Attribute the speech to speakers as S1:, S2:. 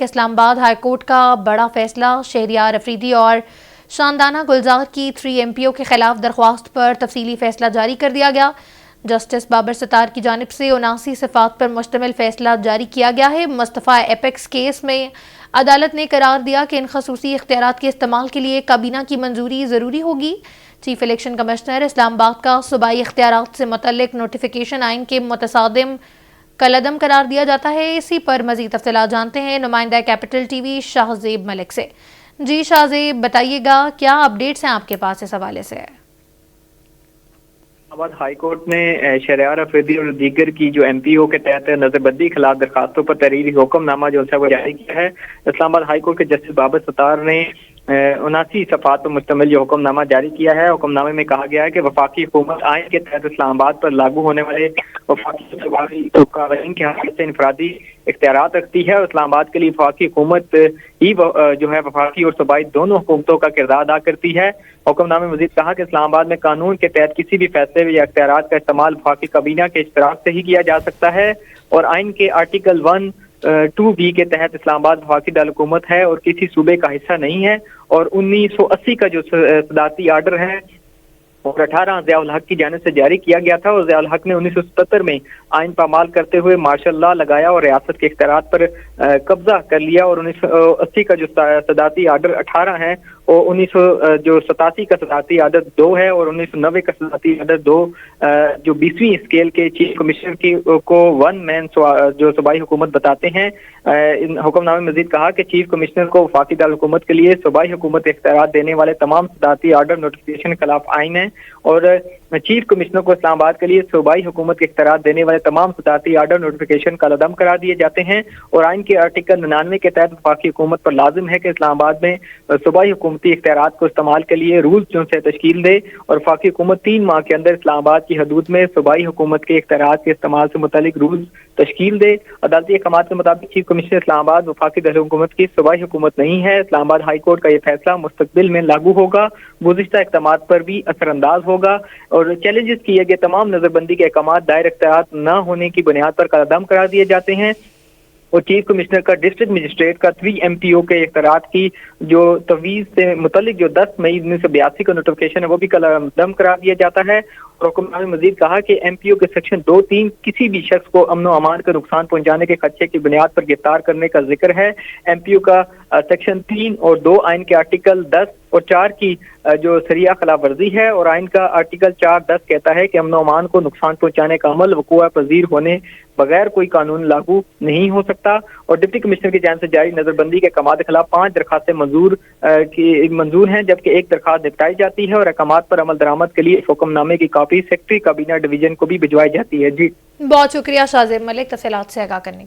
S1: اسلام آباد high court کا بڑا فیصلہ، شہریار افریدی اور شاندانہ گلزار کی 3 MPO کے خلاف درخواست پر تفصیلی فیصلہ جاری کر دیا گیا۔ جسٹس بابر ستار کی جانب سے 79 صفحات پر مشتمل فیصلہ جاری کیا گیا ہے۔ مصطفیٰ ایپیکس کیس میں عدالت نے قرار دیا کہ ان خصوصی اختیارات کے استعمال کے لیے کابینہ کی منظوری ضروری ہوگی۔ چیف الیکشن کمشنر اسلام آباد کا صوبائی اختیارات سے متعلق نوٹیفیکیشن آئین کے متصادم کالعدم قرار دیا جاتا ہے۔ اسی پر مزید تفصیلات جانتے ہیں نمائندہ کیپٹل ٹی وی شاہزیب ملک سے۔ جی شاہزیب، بتائیے گا کیا اپڈیٹس ہیں آپ کے پاس اس حوالے سے؟
S2: آباد ہائی کورٹ نے شہریار افریدی اور دیگر کی جو MPO کے تحت نظر بندی خلاف درخواستوں پر تحریری حکم نامہ جو ہے وہ جاری کیا ہے۔ اسلام آباد ہائی کورٹ کے جسٹس بابر ستار نے 79 صفحات پر مشتمل جو حکم نامہ جاری کیا ہے۔ حکم نامے میں کہا گیا ہے کہ وفاقی حکومت آئین کے تحت اسلام آباد پر لاگو ہونے والے وفاقی قوانین کے حوالے سے انفرادی اختیارات رکھتی ہے اور اسلام آباد کے لیے وفاقی حکومت ہی جو ہے وفاقی اور صوبائی دونوں حکومتوں کا کردار ادا کرتی ہے۔ حکم نامے میں مزید کہا کہ اسلام آباد میں قانون کے تحت کسی بھی فیصلے یا اختیارات کا استعمال وفاقی کابینہ کے اشتراک سے ہی کیا جا سکتا ہے اور آئین کے آرٹیکل 1(2)(b) کے تحت اسلام آباد وفاقی دارالحکومت ہے اور کسی صوبے کا حصہ نہیں ہے، اور 1980 کا جو صدارتی آرڈر ہے اور 18 ضیاء الحق کی جانب سے جاری کیا گیا تھا، اور ضیاء الحق نے 1977 میں آئین پامال کرتے ہوئے مارشل لا لگایا اور ریاست کے اختیارات پر قبضہ کر لیا، اور 1980 کا جو صدارتی آرڈر 18 ہے اور 1987 کا صدارتی آرڈر 2 ہے اور 1990 کا صدارتی آرڈر 2 جو 20ویں اسکیل کے چیف کمشنر کو 1 مین جو صوبائی حکومت بتاتے ہیں۔ حکم نامے میں مزید کہا کہ چیف کمشنر کو وفاقی دارالحکومت کے لیے صوبائی حکومت اختیارات دینے والے تمام صدارتی آرڈر نوٹیفیکیشن کے خلاف آئین ہیں، اور چیف کمشنر کو اسلام آباد کے لیے صوبائی حکومت کے اختیارات دینے والے تمام صدارتی آرڈر نوٹیفیکیشن کا عدم قرار دیے جاتے ہیں، اور آئین کے آرٹیکل 99 کے تحت وفاقی حکومت پر لازم ہے کہ اسلام آباد میں صوبائی حکومتی اختیارات کو استعمال کے لیے رولز جو سے تشکیل دے، اور وفاقی حکومت 3 ماہ کے اندر اسلام آباد کی حدود میں صوبائی حکومت کے اختیارات کے استعمال سے متعلق رولز تشکیل دے۔ عدالتی احکامات کے مطابق چیف کمشنر اسلام آباد وفاقی دارالحکومت کی صوبائی حکومت نہیں ہے۔ اسلام آباد ہائی کورٹ کا یہ فیصلہ مستقبل میں لاگو ہوگا، گزشتہ اقدامات پر بھی اثر انداز ہوگا، اور چیلنجز کیے گئے تمام نظر بندی کے احکامات دائر اختیارات نہ ہونے کی بنیاد پر قلعدم قرار دیے جاتے ہیں، اور چیف کمشنر کا ڈسٹرکٹ مجسٹریٹ کا 3 MPO کے اختیارات کی جو تفویض سے متعلق جو 10 مئی 1982 کا نوٹیفیکیشن ہے وہ بھی قلعدم قرار دیا جاتا ہے۔ اور حکم نامے میں مزید کہا کہ MPO کے سیکشن 2(3) کسی بھی شخص کو امن و امان کا نقصان پہنچانے کے خدشے کی بنیاد پر گرفتار کرنے کا ذکر ہے۔ MPO کا سیکشن 3 اور 2 آئین کے آرٹیکل 10 اور 4 کی جو صریحہ خلاف ورزی ہے، اور آئین کا آرٹیکل 4(10) کہتا ہے کہ امن و امان کو نقصان پہنچانے کا عمل وقوع پذیر ہونے بغیر کوئی قانون لاگو نہیں ہو سکتا، اور ڈپٹی کمشنر کی جانب سے جاری نظر بندی کے احکامات کے خلاف 5 درخواستیں منظور ہیں، جبکہ 1 درخواست نپٹائی جاتی ہے، اور احکامات پر عمل درآمد کے لیے حکم نامے کی کاپی سیکرٹری کابینہ ڈویژن کو بھی بھجوائی جاتی ہے۔ جی
S1: بہت شکریہ شاہزیب ملک تفصیلات سے آگاہ کرنے کے لیے۔